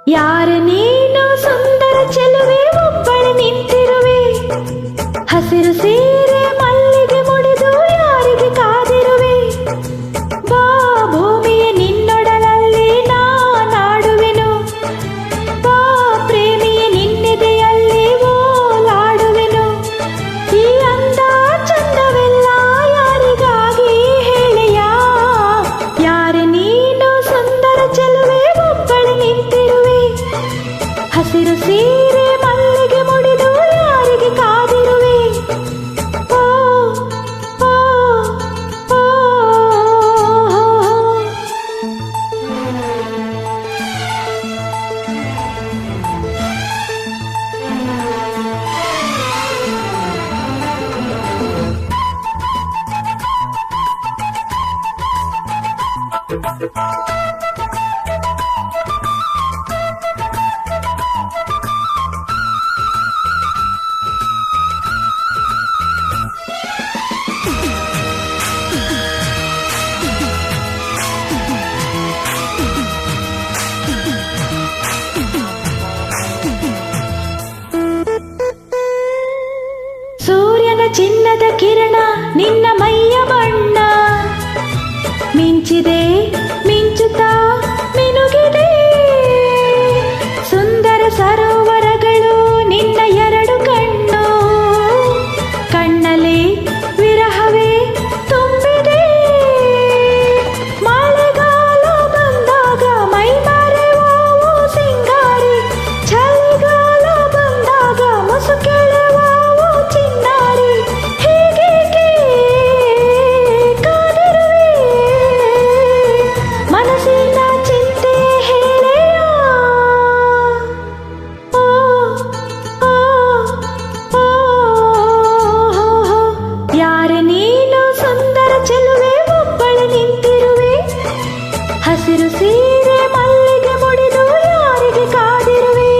ಯಾರ ನೀನು ಸುಂದರ ಚೆಲುವೆ ಒಬ್ಬಳು ನಿಂತಿರುವೆ ಹಸಿರು ಸೀರೆ ಮಲ್ಲಿಗೆ ಮುಡಿದು ಯಾರಿಗೆ ಕಾದಿರುವೆ ಬಾ ಭೂಮಿಯ ನಿನ್ನೊಡಲಲ್ಲಿ ನಾಡುವೆನು ಬಾ ಪ್ರೇಮಿಯ ನಿನ್ನೆದೆಯಲ್ಲಿ ಓಲಾಡುವೆನು ಈ ಅಂದ ಚಂದವೆಲ್ಲ ಯಾರಿಗಾಗಿ ಹೇಳೆಯ ಯಾರ ನೀನು ಸುಂದರ ಚೆಲುವೆ ಒಬ್ಬಳು ನಿಂತಿರುವೆ ಹಸಿರು ಸೀರೆ ಮಲ್ಲಿಗೆ ಮುಡಿದು ಯಾರಿಗೆ ಕಾದಿರುವೆ ಓ ಓ ಓ ಸೂರ್ಯನ ಚಿನ್ನದ ಕಿರಣ ನಿನ್ನ ಮೈಯ ಬಣ್ಣ ಮಿಂಚಿದೆ ಮಿಂಚುತ್ತಾ ಮಿನುಗಿದೆ ಸುಂದರ ಸರೋವರಗಳು ನಿನ್ನ ಎರಡು ಕಣ್ಣು ಕಣ್ಣಲ್ಲಿ ವಿರಹವೇ ತುಂಬಿದೆ ಮಳೆಗಾಲ ಬಂದಾಗ ಮೈ ಮರೆಯುವವು ಸಿಂಗಾರಿ ಚಳಿಗಾಲ ಬಂದಾಗ ಮುಸುಕೆಳೆಯುವವು ಚಿನ್ನಾರಿ ಹೀಗೇಕೆ ಕಾದಿರುವೆ ಮನಸ್ಸಿನ ಚಿಂತೆ ಹೇಳೆಯ ಓ ಓ ಓ ಯಾರ ನೀನು ಸುಂದರ ಚೆಲುವೆ ಒಬ್ಬಳು ನಿಂತಿರುವೆ ಹಸಿರು ಸೀರೆ ಮಲ್ಲಿಗೆ ಮುಡಿದು ಯಾರಿಗೆ ಕಾದಿರುವೆ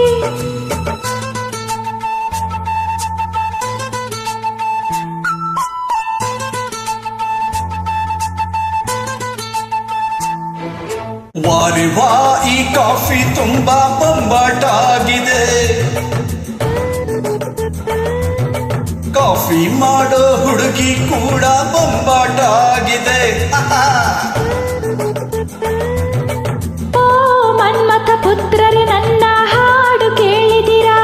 ವಾರಿ ವಾ ಈ ಕಾಫಿ ತುಂಬಾ ಬೊಂಬಾಟಾಗಿದೆ ಕಾಫಿ ಮಾಡೋ ಹುಡುಗಿ ಕೂಡ ಬೊಂಬಾಟಾಗಿದೆ ಓ ಮನ್ಮಥ ಪುತ್ರರೇ ನನ್ನ ಹಾಡು ಕೇಳಿದಿರಾ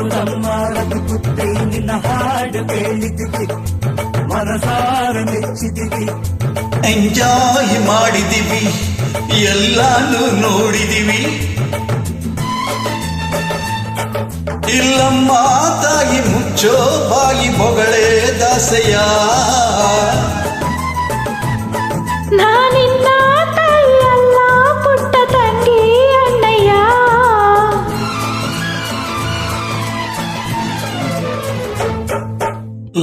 ನಮ್ಮ ರಘುಪುತ್ರಿ ನಿನ್ನ ಹಾಡು ಕೇಳಿದ್ದೀವಿ ಮನಸಾರ ಮೆಚ್ಚಿದ್ದೀವಿ ಎಂಜಾಯ್ ಮಾಡಿದಿವಿ ಎಲ್ಲಾನು ನೋಡಿದಿವಿ ಇಲ್ಲಮ್ಮ ತಾಯಿ ಮುಚ್ಚೋ ಬಾಯಿ ಬೊಗಳೆ ದಾಸಯ್ಯ ನಾನಿನ್ನ ತಾಯಿಯಲ್ಲ ಪುಟ್ಟ ತಂಗಿ ಅಣ್ಣಯ್ಯ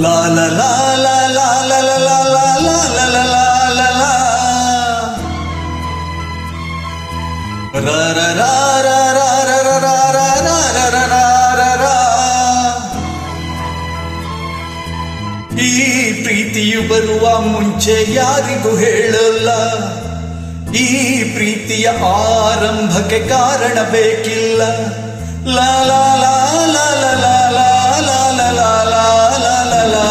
ಲಾ ಲಾ ಲಾ ಲಾ ಲಾ ಲಾ ಲಾ ಲಾ ಲಾ ಲಾ ಲಾ ಲಾ ಲಾ ಲಾ ರ ರ ರ ರ ರ ರ ರ ರ ರ ರ ರ ರ ರ. ಈ ಪ್ರೀತಿಯು ಬರುವ ಮುಂಚೆ ಯಾರಿಗೂ ಹೇಳಲ್ಲ ಈ ಪ್ರೀತಿಯ ಆರಂಭಕ್ಕೆ ಕಾರಣ ಬೇಕಿಲ್ಲ ಲಾ ಲಾ ಲಾ ಲಾ ಲಾ ಲಾ ಲಾ ಲಾ ಲಾ ಲಾ ಲಾ ಲಾ ಲಾ.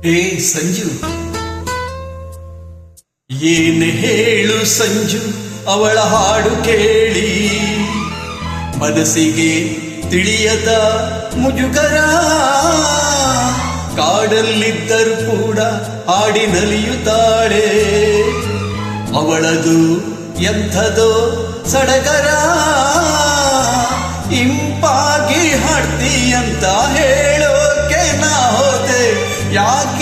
ಹೇ ಸಂಜು ಏನು ಹೇಳು ಸಂಜು ಅವಳ ಹಾಡು ಕೇಳಿ ಮನಸ್ಸಿಗೆ ತಿಳಿಯದ ಮುಜುಗರ ಕಾಡಲ್ಲಿದ್ದರೂ ಕೂಡ ಹಾಡಿ ನಲಿಯುತ್ತಾಳೆ ಅವಳದು ಎಂಥದೋ ಸಡಗರ ಇಂಪಾಗಿ ಹಾಡ್ತೀಯಂತ ಹೇಳೋಕೆ ನಾ ಹೋದೆ ಯಾಕೆ